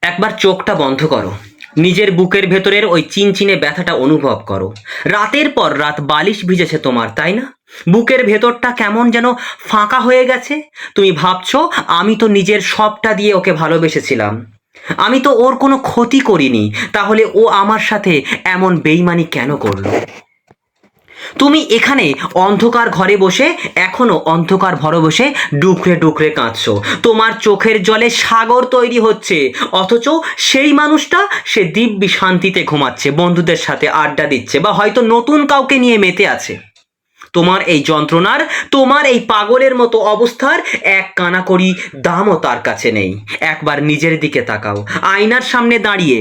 একবার চোখটা বন্ধ করো। নিজের বুকের ভেতরের ওই চিনচিনে ব্যথাটা অনুভব করো। রাতের পর রাত বালিশ ভিজেছে তোমার, তাই না? বুকের ভেতরটা কেমন যেন ফাঁকা হয়ে গেছে। তুমি ভাবছো, আমি তো নিজের সবটা দিয়ে ওকে ভালোবেসেছিলাম, আমি তো ওর কোনো ক্ষতি করিনি, তাহলে ও আমার সাথে এমন বেইমানি কেন করলো? তুমি এখানে অন্ধকার ঘরে বসে এখনো অন্ধকার ঘরে বসে ডুকরে ডুকরে কাঁদছো। তোমার চোখের জলে সাগর তৈরি হচ্ছে, অথচ সেই মানুষটা সে দিব্যি শান্তিতে ঘুমাচ্ছে, বন্ধুদের সাথে আড্ডা দিচ্ছে, বা হয়তো নতুন কাউকে নিয়ে মেতে আছে। তোমার এই যন্ত্রণার, তোমার এই পাগলের মতো অবস্থার এক কানাকড়ি দামও তার কাছে নেই। একবার নিজের দিকে তাকাও, আয়নার সামনে দাঁড়িয়ে।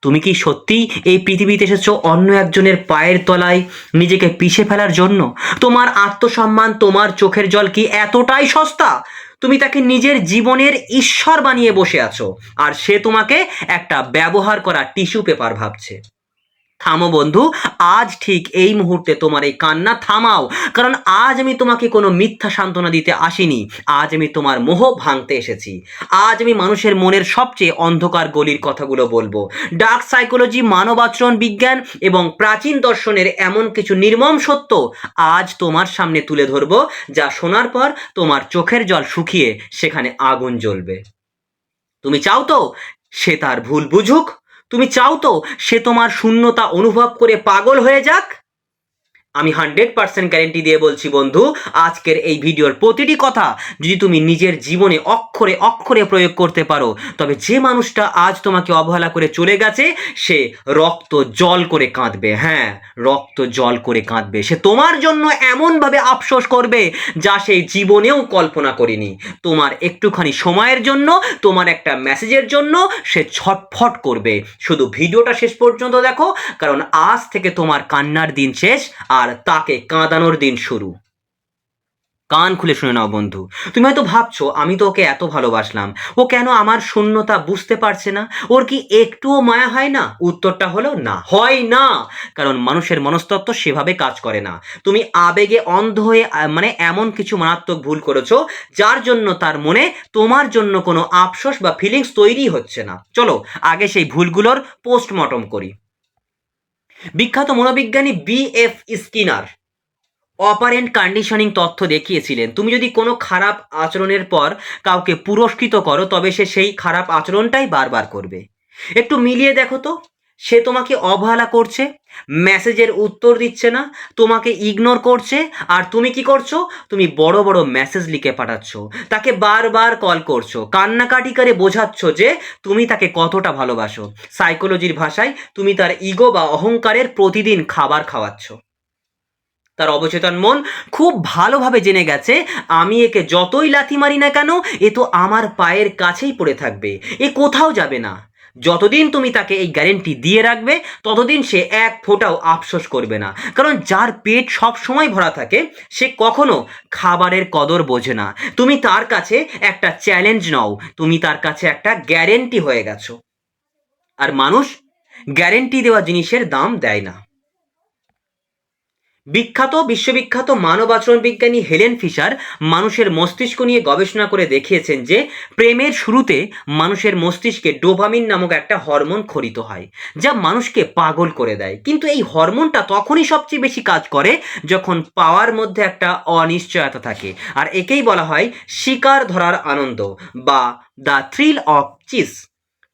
তুমি কি সত্যিই এই পৃথিবীতে এসেছো অন্য একজনের পায়ের তলায় নিজেকে পিষে ফেলার জন্য? তোমার আত্মসম্মান, তোমার চোখের জল কি এতটাই সস্তা? তুমি তাকে নিজের জীবনের ঈশ্বর বানিয়ে বসে আছো, আর সে তোমাকে একটা ব্যবহার করা টিস্যু পেপার ভাবছে। থামো বন্ধু, আজ ঠিক এই মুহূর্তে তোমার এই কান্না থামাও। কারণ আজ আমি তোমাকে কোনো মিথ্যা সান্ত্বনা দিতে আসিনি, আজ আমি তোমার মোহ ভাঙতে এসেছি। আজ আমি মানুষের মনের সবচেয়ে অন্ধকার গলির কথাগুলো বলবো। ডার্ক সাইকোলজি, মানব আচরণ বিজ্ঞান এবং প্রাচীন দর্শনের এমন কিছু নির্মম সত্য আজ তোমার সামনে তুলে ধরবো, যা শোনার পর তোমার চোখের জল শুকিয়ে সেখানে আগুন জ্বলবে। তুমি চাও তো সে তার ভুল বুঝুক? তুমি চাও তো সে তোমার শূন্যতা অনুভব করে পাগল হয়ে যাক? আমি 100% গ্যারেন্টি দিয়ে বলছি বন্ধু, আজকের এই ভিডিওর প্রতিটি কথা যদি তুমি নিজের জীবনে অক্ষরে অক্ষরে প্রয়োগ করতে পারো, তবে যে মানুষটা আজ তোমাকে অবহেলা করে চলে গেছে সে রক্ত জল করে কাঁদবে। হ্যাঁ, রক্ত জল করে কাঁদবে। সে তোমার জন্য এমনভাবে আফসোস করবে যা সে জীবনেও কল্পনা করেনি। তোমার একটুখানি সময়ের জন্য, তোমার একটা মেসেজের জন্য সে ছটফট করবে। শুধু ভিডিওটা শেষ পর্যন্ত দেখো, কারণ আজ থেকে তোমার কান্নার দিন শেষ আর তাকে কাঁদানোর দিন শুরু। কান খুলে শুনে নাও বন্ধু। তুমি হয়তো ভাবছো, আমি তো ওকে এত ভালোবাসলাম, ও কেন আমার শূন্যতা বুঝতে পারছে না? ওর কি একটুও মায়া হয় না? উত্তরটা হলো না, হয় না। কারণ মানুষের মনস্তত্ত্ব সেভাবে কাজ করে না। তুমি আবেগে অন্ধ হয়ে মানে এমন কিছু মারাত্মক ভুল করেছো যার জন্য তার মনে তোমার জন্য কোনো আফসোস বা ফিলিংস তৈরি হচ্ছে না। চলো আগে সেই ভুলগুলোর পোস্টমর্টম করি। বিখ্যাত মনোবিজ্ঞানী বি.এফ. স্কিনার অপারেন্ট কন্ডিশনিং তথ্য দেখিয়েছিলেন, তুমি যদি কোনো খারাপ আচরণের পর কাউকে পুরস্কৃত করো, তবে সে সেই খারাপ আচরণটাই বারবার করবে। একটু মিলিয়ে দেখো তো, সে তোমাকে অবহেলা করছে, মেসেজের উত্তর দিচ্ছে না, তোমাকে ইগনোর করছে, আর তুমি কি করছো? তুমি বড় বড় মেসেজ লিখে পাঠাচ্ছ, তাকে বারবার কল করছো, কান্নাকাটি করে বোঝাচ্ছ যে তুমি তাকে কতটা ভালোবাসো। সাইকোলজির ভাষায় তুমি তার ইগো বা অহংকারের প্রতিদিন খাবার খাওয়াচ্ছ। তার অবচেতন মন খুব ভালোভাবে জেনে গেছে, আমি একে যতই লাথি মারি না কেন, এ তো আমার পায়ের কাছেই পড়ে থাকবে, এ কোথাও যাবে না। যতদিন তুমি তাকে এই গ্যারেন্টি দিয়ে রাখবে, ততদিন সে এক ফোঁটাও আফসোস করবে না। কারণ যার পেট সব সময় ভরা থাকে সে কখনো খাবারের কদর বোঝে না। তুমি তার কাছে একটা চ্যালেঞ্জ নও, তুমি তার কাছে একটা গ্যারেন্টি হয়ে গেছো। আর মানুষ গ্যারেন্টি দেওয়া জিনিসের দাম দেয় না। বিশ্ববিখ্যাত মানব আচরণ বিজ্ঞানী হেলেন ফিশার মানুষের মস্তিষ্ক নিয়ে গবেষণা করে দেখিয়েছেন যে প্রেমের শুরুতে মানুষের মস্তিষ্কে ডোপামিন নামক একটা হরমোন ক্ষরিত হয়, যা মানুষকে পাগল করে দেয়। কিন্তু এই হরমোনটা তখনই সবচেয়ে বেশি কাজ করে যখন পাওয়ার মধ্যে একটা অনিশ্চয়তা থাকে, আর একেই বলা হয় শিকার ধরার আনন্দ বা দ্য থ্রিল অফ চিজ।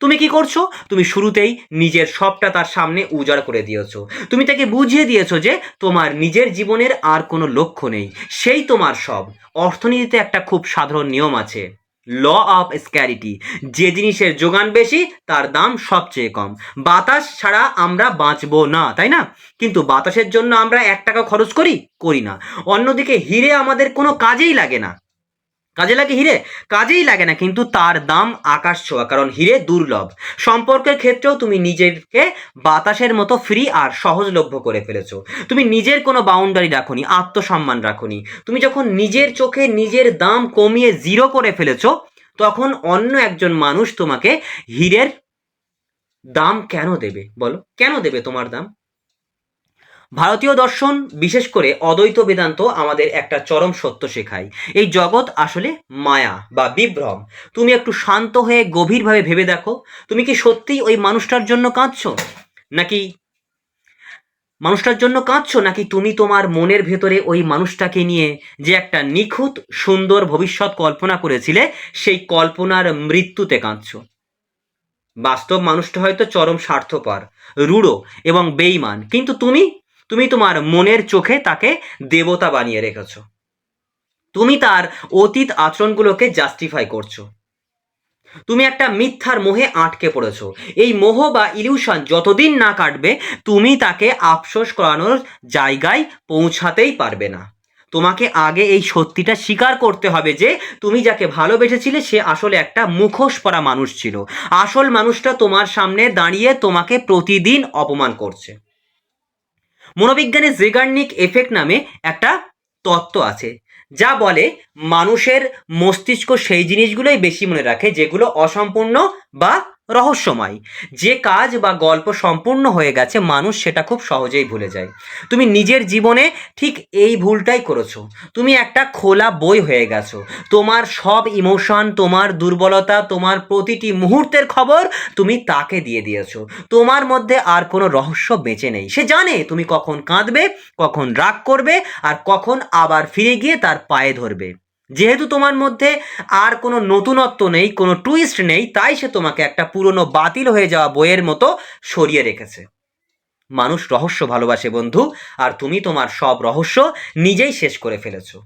তুমি কি করছো? তুমি শুরুতেই নিজের সবটা তার সামনে উজাড় করে দিয়েছো। তুমি তাকে বুঝিয়ে দিয়েছো যে তোমার নিজের জীবনের আর কোনো লক্ষ্য নেই, সেই তোমার সব। অর্থনীতিতে একটা খুব সাধারণ নিয়ম আছে, ল অফ স্ক্যারিটি। যে জিনিসের যোগান বেশি তার দাম সবচেয়ে কম। বাতাস ছাড়া আমরা বাঁচবো না, তাই না? কিন্তু বাতাসের জন্য আমরা 1 টাকা খরচ করি? করি না। অন্যদিকে হিরে আমাদের কোনো কাজেই লাগে না। কাজে লাগে হিরে? কাজেই লাগে না, কিন্তু তার দাম আকাশ ছোঁয়া, কারণ হিরে দুর্লভ। সম্পর্কের ক্ষেত্রেও তুমি নিজেকে বাতাসের মতো ফ্রি আর সহজলভ্য করে ফেলেছো। তুমি নিজের কোনো বাউন্ডারি রাখোনি, আত্মসম্মান রাখোনি। তুমি যখন নিজের চোখে নিজের দাম কমিয়ে জিরো করে ফেলেছো, তখন অন্য একজন মানুষ তোমাকে হীরের দাম কেন দেবে? বলো, কেন দেবে তোমার দাম? ভারতীয় দর্শন বিশেষ করে অদ্বৈত বেদান্ত আমাদের একটা চরম সত্য শেখায়, এই জগৎ আসলে মায়া বা বিভ্রম। তুমি একটু শান্ত হয়ে গভীরভাবে ভেবে দেখো, তুমি কি সত্যিই ওই মানুষটার জন্য কাঁদছো, নাকি নাকি তুমি তোমার মনের ভেতরে ওই মানুষটাকে নিয়ে যে একটা নিখুঁত সুন্দর ভবিষ্যৎ কল্পনা করেছিলে সেই কল্পনার মৃত্যুতে কাঁদছো। বাস্তব মানুষটা হয়তো চরম স্বার্থপর, রূঢ় এবং বেঈমান, কিন্তু তুমি তোমার মনের চোখে তাকে দেবতা বানিয়ে রেখেছো। তুমি তার অতীত আচরণগুলোকে জাস্টিফাই করছো। তুমি একটা মিথ্যার মোহে আটকে পড়েছো। এই মোহ বা ইলিউশন যতদিন না কাটবে তুমি তাকে আফসোস করানোর জায়গায় পৌঁছাতেই পারবে না। তোমাকে আগে এই সত্যিটা স্বীকার করতে হবে যে তুমি যাকে ভালোবেসেছিলে সে আসলে একটা মুখোশ পরা মানুষ ছিল। আসল মানুষটা তোমার সামনে দাঁড়িয়ে তোমাকে প্রতিদিন অপমান করছে। মনোবিজ্ঞানে জেগার্নিক এফেক্ট নামে একটা তত্ত্ব আছে যা বলে মানুষের মস্তিষ্ক সেই জিনিসগুলোই বেশি মনে রাখে যেগুলো অসম্পূর্ণ বা রহস্যময়। যে কাজ বা গল্প সম্পূর্ণ হয়ে গেছে মানুষ সেটা খুব সহজেই ভুলে যায়। তুমি নিজের জীবনে ঠিক এই ভুলটাই করেছো। তুমি একটা খোলা বই হয়ে গেছো। তোমার সব ইমোশন, তোমার দুর্বলতা, তোমার প্রতিটি মুহূর্তের খবর তুমি তাকে দিয়ে দিয়েছো। তোমার মধ্যে আর কোনো রহস্য বেঁচে নেই। সে জানে তুমি কখন কাঁদবে, কখন রাগ করবে, আর কখন আবার ফিরে গিয়ে তার পায়ে ধরবে। যেহেতু তোমার মধ্যে আর কোনো নতুনত্ব নেই, কোনো টুইস্ট নেই, তাই সে তোমাকে একটা পুরনো বাতিল হয়ে যাওয়া বইয়ের মতো সরিয়ে রেখেছে। মানুষ রহস্য ভালোবাসে বন্ধু, আর তুমি তোমার সব রহস্য নিজেই শেষ করে ফেলেছো।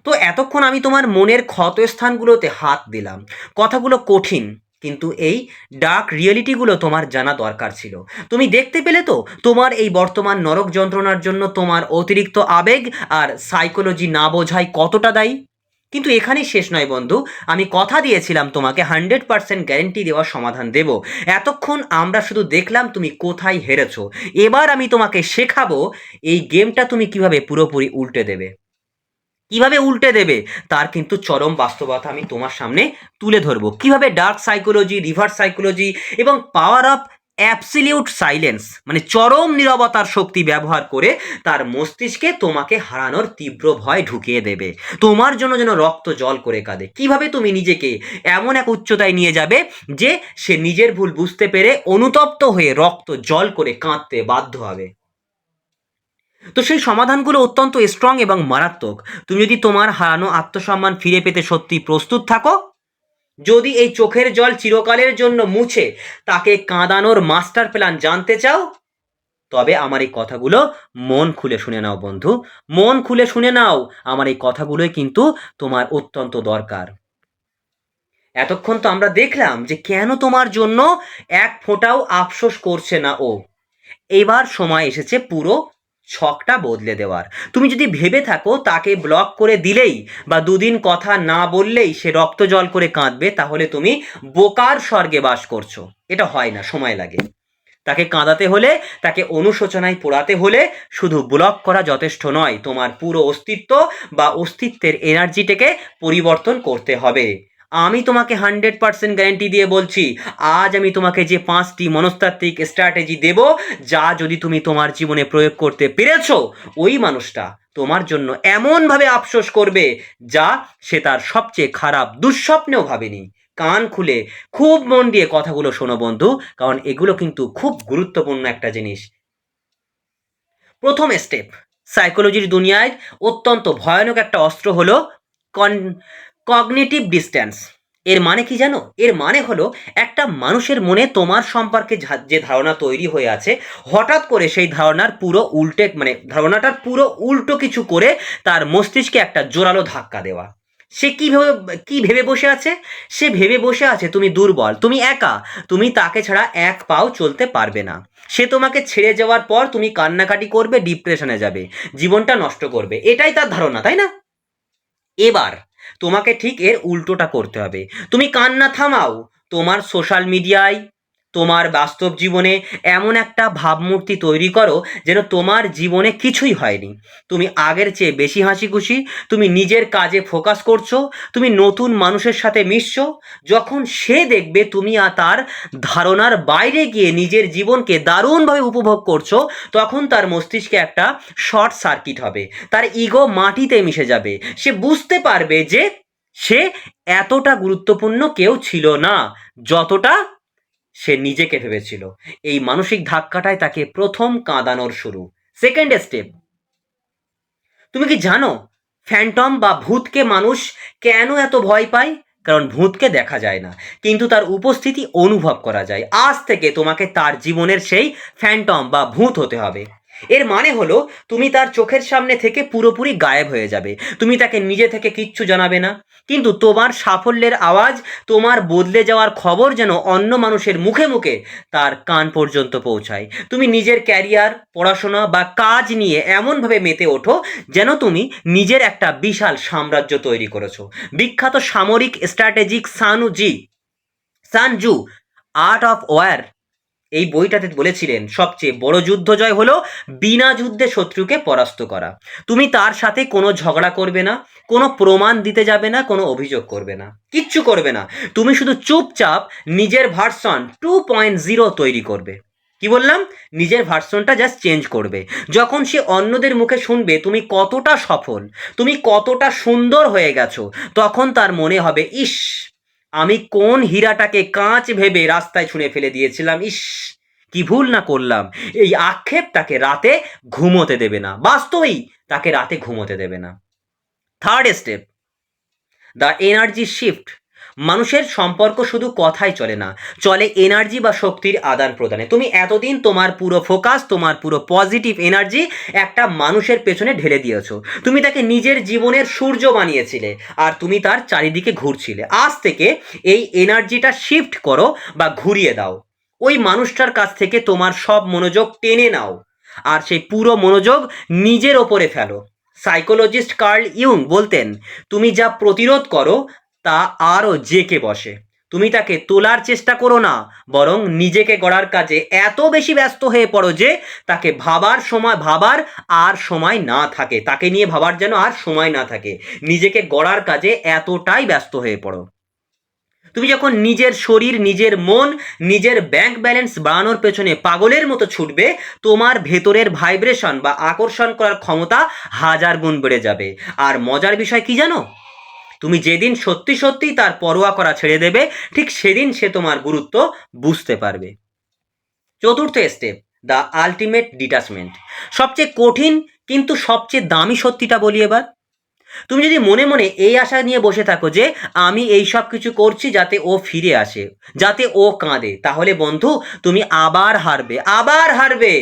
তো এতক্ষণ আমি তোমার মনের ক্ষতস্থানগুলোতে হাত দিলাম। কথাগুলো কঠিন, কিন্তু এই ডার্ক রিয়েলিটিগুলো তোমার জানা দরকার ছিল। তুমি দেখতে পেলে তো তোমার এই বর্তমান নরক যন্ত্রণার জন্য তোমার অতিরিক্ত আবেগ আর সাইকোলজি না বোঝাই কতটা দায়ী। কিন্তু এখানেই শেষ নয় বন্ধু, আমি কথা দিয়েছিলাম তোমাকে 100% গ্যারেন্টি দেওয়ার সমাধান দেব। এতক্ষণ আমরা শুধু দেখলাম তুমি কোথায় হেরেছো। এবার আমি তোমাকে শেখাবো এই গেমটা তুমি কিভাবে পুরোপুরি উল্টে দেবে। কিভাবে উল্টে দেবে তার কিন্তু চরম বাস্তবতা আমি তোমার সামনে তুলে ধরবো। কিভাবে ডার্ক সাইকোলজি, রিভার্স সাইকোলজি এবং পাওয়ার অফ অ্যাবসলিউট সাইলেন্স মানে চরম নীরবতার শক্তি ব্যবহার করে তার মস্তিষ্কে তোমাকে হারানোর তীব্র ভয় ঢুকিয়ে দেবে। তোমার জন্য যেন রক্ত জল করে কাঁদে। কিভাবে তুমি নিজেকে এমন এক উচ্চতায় নিয়ে যাবে যে সে নিজের ভুল বুঝতে পেরে অনুতপ্ত হয়ে রক্ত জল করে কাঁদতে বাধ্য হবে। তো সেই সমাধানগুলো অত্যন্ত স্ট্রং এবং মারাত্মক। তুমি যদি তোমার হারানো আত্মসম্মান ফিরে পেতে সত্যি প্রস্তুত থাকো, যদি এই চোখের জল চিরকালের জন্য মুছে তাকে কাঁদানোর মাস্টার প্ল্যান জানতে চাও, তবে আমার এই কথাগুলো মন খুলে শুনে নাও বন্ধু। মন খুলে শুনে নাও, আমার এই কথাগুলোই কিন্তু তোমার অত্যন্ত দরকার। এতক্ষণ তো আমরা দেখলাম যে কেন তোমার জন্য এক ফোঁটাও আফসোস করছে না ও। এবার সময় এসেছে পুরো ছকটা বদলে দেওয়ার। তুমি যদি ভেবে থাকো তাকে ব্লক করে দিলেই বা দুদিন কথা না বললেই সে রক্ত জল করে কাঁদবে, তাহলে তুমি বোকার স্বর্গে বাস করছো। এটা হয় না, সময় লাগে। তাকে কাঁদাতে হলে, তাকে অনুশোচনায় পোড়াতে হলে শুধু ব্লক করা যথেষ্ট নয়, তোমার পুরো অস্তিত্ব বা অস্তিত্বের এনার্জিটাকে পরিবর্তন করতে হবে। আমি তোমাকে 100% গ্যারেন্টি দিয়ে বলছি, আজ আমি তোমাকে যে 5টি মনস্তাত্ত্বিক স্ট্র্যাটেজি দেব, যা যদি তুমি তোমার জীবনে প্রয়োগ করতে পেরেছো, ওই মানুষটা তোমার জন্য এমনভাবে আফসোস করবে যা সে তার সবচেয়ে খারাপ দুঃস্বপ্নেও ভাবেনি। কান খুলে খুব মন দিয়ে কথাগুলো শোনো বন্ধু, কারণ এগুলো কিন্তু খুব গুরুত্বপূর্ণ একটা জিনিস। প্রথম স্টেপ, সাইকোলজির দুনিয়ায় অত্যন্ত ভয়ানক একটা অস্ত্র হলো কগনিটিভ ডিস্ট্যান্স। এর মানে কি জানো? এর মানে হলো একটা মানুষের মনে তোমার সম্পর্কে যে ধারণা তৈরি হয়ে আছে, হঠাৎ করে সেই ধারণার পুরো উল্টে মানে ধারণাটার পুরো উল্টো কিছু করে তার মস্তিষ্কে একটা জোরালো ধাক্কা দেওয়া। সে কি ভেবে বসে আছে? সে ভেবে বসে আছে তুমি দুর্বল, তুমি একা, তুমি তাকে ছাড়া এক পাও চলতে পারবে না। সে তোমাকে ছেড়ে যাওয়ার পর তুমি কান্নাকাটি করবে, ডিপ্রেশনে যাবে, জীবনটা নষ্ট করবে, এটাই তার ধারণা, তাই না? এবার তোমাকে ঠিক এর উল্টোটা করতে হবে। তুমি কান্না থামাও, তোমার সোশ্যাল মিডিয়ায় তোমার বাস্তব জীবনে এমন একটা ভাবমূর্তি তৈরি করো যেন তোমার জীবনে কিছুই হয়নি। তুমি আগের চেয়ে বেশি হাসি খুশি, তুমি নিজের কাজে ফোকাস করছো, তুমি নতুন মানুষের সাথে মিশছো। যখন সে দেখবে তুমি তার ধারণার বাইরে গিয়ে নিজের জীবনকে দারুণভাবে উপভোগ করছো, তখন তার মস্তিষ্কে একটা শর্ট সার্কিট হবে, তার ইগো মাটিতে মিশে যাবে। সে বুঝতে পারবে যে সে এতটা গুরুত্বপূর্ণ কেউ ছিল না যতটা সে নিজেকে ভেবেছিল। এই মানসিক ধাক্কাটাই তাকে প্রথম কাঁদানোর শুরু। সেকেন্ড স্টেপ, তুমি কি জানো ফ্যান্টম বা ভূতকে মানুষ কেন এত ভয় পায়? কারণ ভূতকে দেখা যায় না, কিন্তু তার উপস্থিতি অনুভব করা যায়। আজ থেকে তোমাকে তার জীবনের সেই ফ্যান্টম বা ভূত হতে হবে। এর মানে হলো তুমি তার চোখের সামনে থেকে পুরোপুরি গায়েব হয়ে যাবে। তুমি তাকে নিজে থেকে কিচ্ছু জানাবে না, কিন্তু তোমার সাফল্যের আওয়াজ, তোমার বদলে যাওয়ার খবর যেন অন্য মানুষের মুখে মুখে তার কান পর্যন্ত পৌঁছায়। তুমি নিজের ক্যারিয়ার, পড়াশোনা বা কাজ নিয়ে এমনভাবে মেতে ওঠো যেন তুমি নিজের একটা বিশাল সাম্রাজ্য তৈরি করেছো। বিখ্যাত সামরিক strategic Sun Tzu art of war এই বইটাতে বলেছিলেন সবচেয়ে বড় যুদ্ধ জয় হলো বিনা যুদ্ধে শত্রুকে পরাস্ত করা। তুমি তার সাথে কোনো ঝগড়া করবে না, কোনো প্রমাণ দিতে যাবে না, কোনো অভিযোগ করবে না, কিচ্ছু করবে না। তুমি শুধু চুপচাপ নিজের ভার্সন 2.0 তৈরি করবে। কি বললাম? নিজের ভার্সনটা জাস্ট চেঞ্জ করবে। যখন সে অন্যদের মুখে শুনবে তুমি কতটা সফল, তুমি কতটা সুন্দর হয়ে গেছো, তখন তার মনে হবে, ইস, আমি কোন হীরাটাকে কাঁচ ভেবে রাস্তায় ছুঁড়ে ফেলে দিয়েছিলাম, ইস, কি ভুল না করলাম। এই আক্ষেপ তাকে রাতে ঘুমোতে দেবে না, বাস্তবেই তাকে রাতে ঘুমোতে দেবে না। Third step, the energy shift. মানুষের সম্পর্ক শুধু কথাই চলে না, চলে এনার্জি বা শক্তির আদান প্রদানে। তুমি এতদিন তোমার পুরো ফোকাস, তোমার পুরো পজিটিভ এনার্জি একটা মানুষের পেছনে ঢেলে দিয়েছো। তুমি তাকে নিজের জীবনের সূর্য বানিয়েছিলে, আর তুমি তার চারিদিকে ঘুরছিলে। আজ থেকে এই এনার্জিটা শিফট করো বা ঘুরিয়ে দাও। ওই মানুষটার কাছ থেকে তোমার সব মনোযোগ টেনে নাও, আর সেই পুরো মনোযোগ নিজের ওপরে ফেলো। সাইকোলজিস্ট কার্ল ইউং বলতেন, তুমি যা প্রতিরোধ করো তা আরও জেকে বসে। তুমি তাকে তোলার চেষ্টা করো না, বরং নিজেকে গড়ার কাজে এত বেশি ব্যস্ত হয়ে পড়ো যে তাকে ভাবার আর সময় না থাকে, তাকে নিয়ে ভাবার যেন আর সময় না থাকে। নিজেকে গড়ার কাজে এতটাই ব্যস্ত হয়ে পড়ো। তুমি যখন নিজের শরীর, নিজের মন, নিজের ব্যাংক ব্যালেন্স বাড়ানোর পেছনে পাগলের মতো ছুটবে, তোমার ভেতরের ভাইব্রেশন বা আকর্ষণ করার ক্ষমতা 1000 গুণ বেড়ে যাবে। আর মজার বিষয় কি জানো? তুমি যেদিন সত্যি সত্যি তার পরোয়া করা ছেড়ে দেবে, ঠিক সেদিন সে তোমার গুরুত্ব বুঝতে পারবে। চতুর্থ স্টেপ, দ্য আলটিমেট ডিটাচমেন্ট। সবচেয়ে কঠিন কিন্তু সবচেয়ে দামি সত্যিটা বলি এবার। তুমি যদি মনে মনে এই আশা নিয়ে বসে থাকো যে আমি এই সব কিছু করছি যাতে ও ফিরে আসে, যাতে ও কাঁদে, তাহলে বন্ধু তুমি আবার হারবে, আবার হারবে।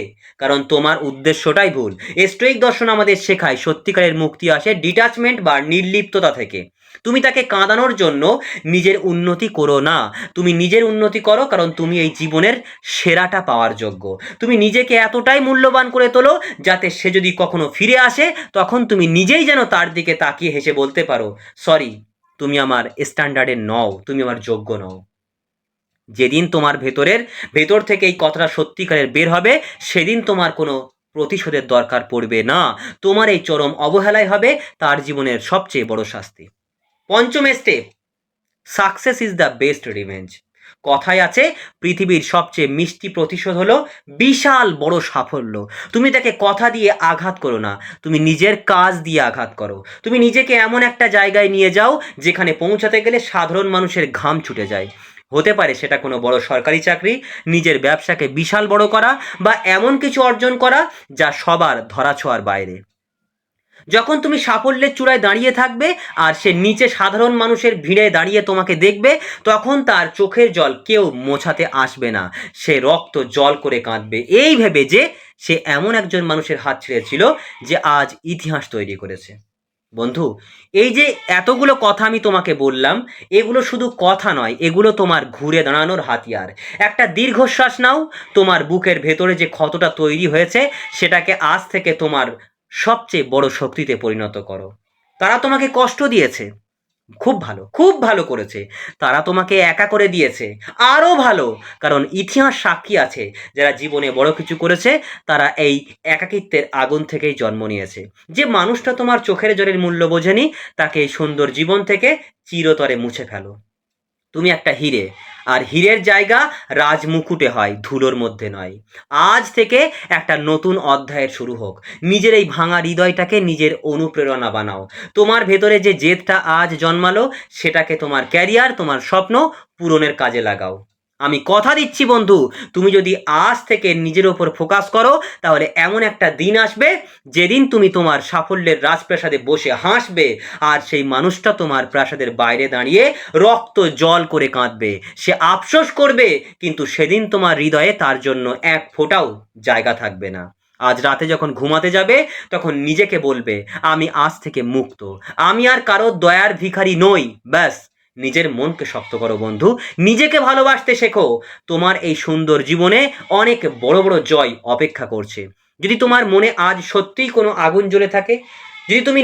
কারণ তোমার উদ্দেশ্যটাই ভুল। স্টোইক দর্শন আমাদের শেখায় সত্যিকারের মুক্তি আসে ডিটাচমেন্ট বা নির্লিপ্ততা থেকে। তুমি তাকে কাঁদানোর জন্য নিজের উন্নতি করো না, তুমি নিজের উন্নতি করো কারণ তুমি এই জীবনের সেরাটা পাওয়ার যোগ্য। তুমি নিজেকে এতটাই মূল্যবান করে তোলো যাতে সে যদি কখনো ফিরে আসে, তখন তুমি নিজেই যেন তার দিকে তাকিয়ে হেসে বলতে পারো, সরি, তুমি আমার স্ট্যান্ডার্ডের নও, তুমি আমার যোগ্য নও। যেদিন তোমার ভেতর থেকে এই কথাটা সত্যিকারের বের হবে, সেদিন তোমার কোনো প্রতিশোধের দরকার পড়বে না। তোমার এই চরম অবহেলাই হবে তার জীবনের সবচেয়ে বড় শাস্তি। পঞ্চম step, success is the best revenge. কথায় আছে, পৃথিবীর সবচেয়ে মিষ্টি প্রতিশোধ হলো বিশাল বড় সাফল্য। তুমি তাকে কথা দিয়ে আঘাত করো না, তুমি নিজের কাজ দিয়ে আঘাত করো। তুমি নিজেকে এমন একটা জায়গায় নিয়ে যাও যেখানে পৌঁছাতে গেলে সাধারণ মানুষের ঘাম ছুটে যায়। হতে পারে সেটা কোনো বড় সরকারি চাকরি, নিজের ব্যবসাকে বিশাল বড় করা, বা এমন কিছু অর্জন করা যা সবার ধরাছোঁয়ার বাইরে। যখন তুমি সাফল্যের চূড়ায় দাঁড়িয়ে থাকবে আর সে নিচে সাধারণ মানুষের ভিড়ে দাঁড়িয়ে তোমাকে দেখবে, তখন তার চোখের জল কেউ মোছাতে আসবে না। সে রক্ত জল করে কাঁদবে এই ভেবে যে সে এমন একজন মানুষের হাত ছেড়েছিল যে আজ ইতিহাস তৈরি করেছে। বন্ধু, এই যে এতগুলো কথা আমি তোমাকে বললাম, এগুলো শুধু কথা নয়, এগুলো তোমার ঘুরে দাঁড়ানোর হাতিয়ার। একটা দীর্ঘশ্বাস নাও, তোমার বুকের ভেতরে যে ক্ষতটা তৈরি হয়েছে সেটাকে আজ থেকে তোমার সবচেয়ে বড় শক্তিতে পরিণত করো। তারা তোমাকে কষ্ট দিয়েছে, খুব ভালো, খুব ভালো করেছে। তারা তোমাকে একা করে দিয়েছে। আরও ভালো, কারণ ইতিহাস সাক্ষী আছে যারা জীবনে বড় কিছু করেছে তারা এই একাকিত্বের আগুন থেকেই জন্ম নিয়েছে। যে মানুষটা তোমার চোখের জলের মূল্য বোঝেনি তাকে এই সুন্দর জীবন থেকে চিরতরে মুছে ফেলো। তুমি একটা হিরে, আর হীরের জায়গা রাজমুকুটে হয়, ধুলোর মধ্যে নয়। আজ থেকে একটা নতুন অধ্যায়ের শুরু হোক। নিজের এই ভাঙা হৃদয়টাকে নিজের অনুপ্রেরণা বানাও। তোমার ভেতরে যে জেদটা আজ জন্মালো সেটাকে তোমার ক্যারিয়ার, তোমার স্বপ্ন পূরণের কাজে লাগাও। আমি কথা দিচ্ছি বন্ধু, তুমি যদি আজ থেকে নিজের ওপর ফোকাস করো তাহলে এমন একটা দিন আসবে যেদিন তুমি তোমার সাফল্যের রাজপ্রাসাদে বসে হাসবে, আর সেই মানুষটা তোমার প্রাসাদের বাইরে দাঁড়িয়ে রক্ত জল করে কাঁদবে। সে আফসোস করবে, কিন্তু সেদিন তোমার হৃদয়ে তার জন্য এক ফোঁটাও জায়গা থাকবে না। আজ রাতে যখন ঘুমাতে যাবে তখন নিজেকে বলবে, আমি আজ থেকে মুক্ত, আমি আর কারোর দয়ার ভিখারি নই। ব্যাস, নিজের মনকে শক্ত করো বন্ধু, নিজেকে ভালোবাসতে শেখো। তোমার এই সুন্দর জীবনে অনেক বড় বড় জয় অপেক্ষা করছে। যদি তোমার মনে আজ সত্যিই কোনো আগুন জ্বলে থাকে, যদি তুমি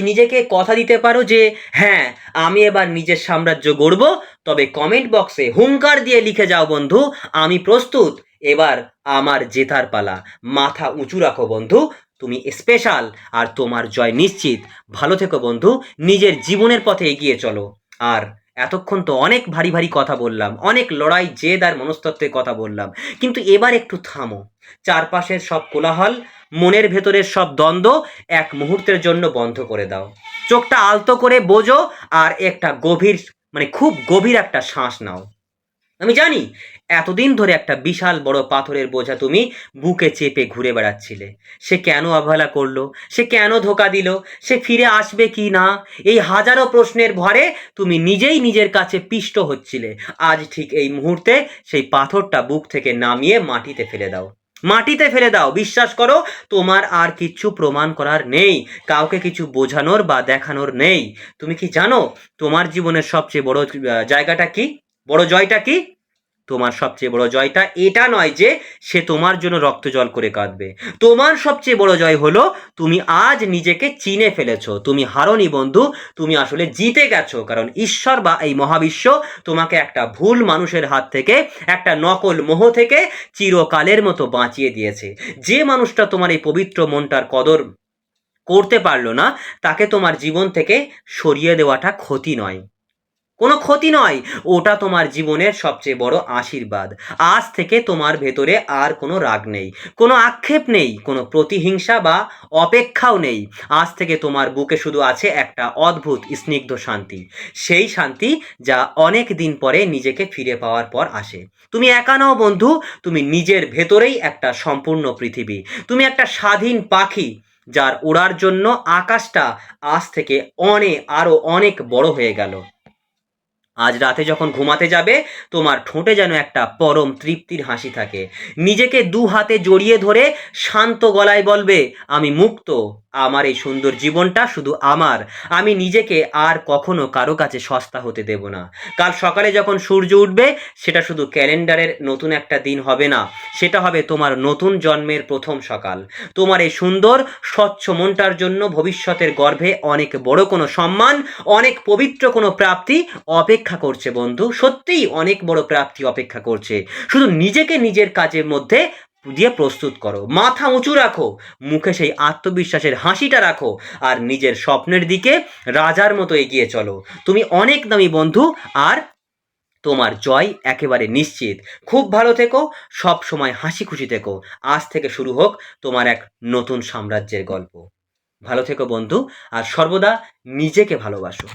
নিজেকে কথা দিতে পারো যে হ্যাঁ, আমি এবার নিজের সাম্রাজ্য গড়ব, তবে কমেন্ট বক্সে হুঙ্কার দিয়ে লিখে যাও বন্ধু, আমি প্রস্তুত, এবার আমার জেতার পালা। মাথা উঁচু রাখো বন্ধু, তুমি স্পেশাল, আর তোমার জয় নিশ্চিত। ভালো থেকো বন্ধু, নিজের জীবনের পথে এগিয়ে চলো। আর এতক্ষণ তো অনেক ভারী ভারী কথা বললাম, অনেক লড়াই জেদ আর মনস্তত্ত্বের কথা বললাম, কিন্তু এবার একটু থামো। চারপাশের সব কোলাহল, মনের ভেতরের সব দ্বন্দ্ব এক মুহূর্তের জন্য বন্ধ করে দাও। চোখটা আলতো করে বোঝো, আর একটা গভীর, মানে খুব গভীর একটা শ্বাস নাও। আমি জানি এতদিন ধরে একটা বিশাল বড় পাথরের বোঝা তুমি বুকে চেপে ঘুরে বেড়াচ্ছিলে। সে কেন অবহেলা করলো, সে কেন ধোকা দিল, সে ফিরে আসবে কি না, এই হাজারো প্রশ্নের ভরে তুমি নিজেই নিজের কাছে পিষ্ট হচ্ছিলে। আজ ঠিক এই মুহূর্তে সেই পাথরটা বুক থেকে নামিয়ে মাটিতে ফেলে দাও। মাটিতে ফেলে দাও, বিশ্বাস করো তোমার আর কিচ্ছু প্রমাণ করার নেই, কাউকে কিছু বোঝানোর বা দেখানোর নেই। তুমি কি জানো তোমার জীবনের সবচেয়ে বড় জায়গাটা কি, বড় জয়টা কি? তোমার সবচেয়ে বড় জয়টা এটা নয় যে সে তোমার জন্য রক্ত জল করে কাঁদবে। তোমার সবচেয়ে বড় জয় হলো তুমি আজ নিজেকে চিনে ফেলেছো। তুমি হারোনি বন্ধু, তুমি আসলে জিতে গেছো, কারণ ঈশ্বর বা এই মহাবিশ্ব তোমাকে একটা ভুল মানুষের হাত থেকে, একটা নকল মোহ থেকে চিরকালের মতো বাঁচিয়ে দিয়েছে। যে মানুষটা তোমার এই পবিত্র মনটার কদর করতে পারলো না, তাকে তোমার জীবন থেকে সরিয়ে দেওয়াটা ক্ষতি নয়, কোনো ক্ষতি নয়, ওটা তোমার জীবনের সবচেয়ে বড় আশীর্বাদ। আজ থেকে তোমার ভেতরে আর কোনো রাগ নেই, কোনো আক্ষেপ নেই, কোনো প্রতিহিংসা বা অপেক্ষাও নেই। আজ থেকে তোমার বুকে শুধু আছে একটা অদ্ভুত স্নিগ্ধ শান্তি, সেই শান্তি যা অনেক দিন পরে নিজেকে ফিরে পাওয়ার পর আসে। তুমি একা নও বন্ধু, তুমি নিজের ভেতরেই একটা সম্পূর্ণ পৃথিবী। তুমি একটা স্বাধীন পাখি, যার ওড়ার জন্য আকাশটা আজ থেকে আরো অনেক বড় হয়ে গেল। আজ রাতে যখন ঘুমাতে যাবে তোমার ঠোঁটে যেন একটা পরম তৃপ্তির হাসি থাকে। নিজেকে দু হাতে জড়িয়ে ধরে শান্ত গলায় বলবে, আমি মুক্ত, আমার এই সুন্দর জীবনটা শুধু আমার, আমি নিজেকে আর কখনো কারো কাছে সস্তা হতে দেব না। কাল সকালে যখন সূর্য উঠবে সেটা শুধু ক্যালেন্ডারের নতুন একটা দিন হবে না, সেটা হবে তোমার নতুন জন্মের প্রথম সকাল। তোমার এই সুন্দর স্বচ্ছ মনটার জন্য ভবিষ্যতের গর্ভে অনেক বড় কোনো সম্মান, অনেক পবিত্র কোনো প্রাপ্তি অপেক্ষা করছে বন্ধু, সত্যিই অনেক বড় প্রাপ্তি অপেক্ষা করছে। শুধু নিজেকে নিজের কাজের মধ্যে দিয়ে প্রস্তুত করো, মাথা উঁচু রাখো, মুখে সেই আত্মবিশ্বাসের হাসিটা রাখো, আর নিজের স্বপ্নের দিকে রাজার মতো এগিয়ে চলো। তুমি অনেক দামি বন্ধু, আর তোমার জয় একেবারে নিশ্চিত। খুব ভালো থেকো, সব সময় হাসি খুশি থেকো। আজ থেকে শুরু হোক তোমার এক নতুন সাম্রাজ্যের গল্প। ভালো থেকো বন্ধু, আর সর্বদা নিজেকে ভালোবাসো।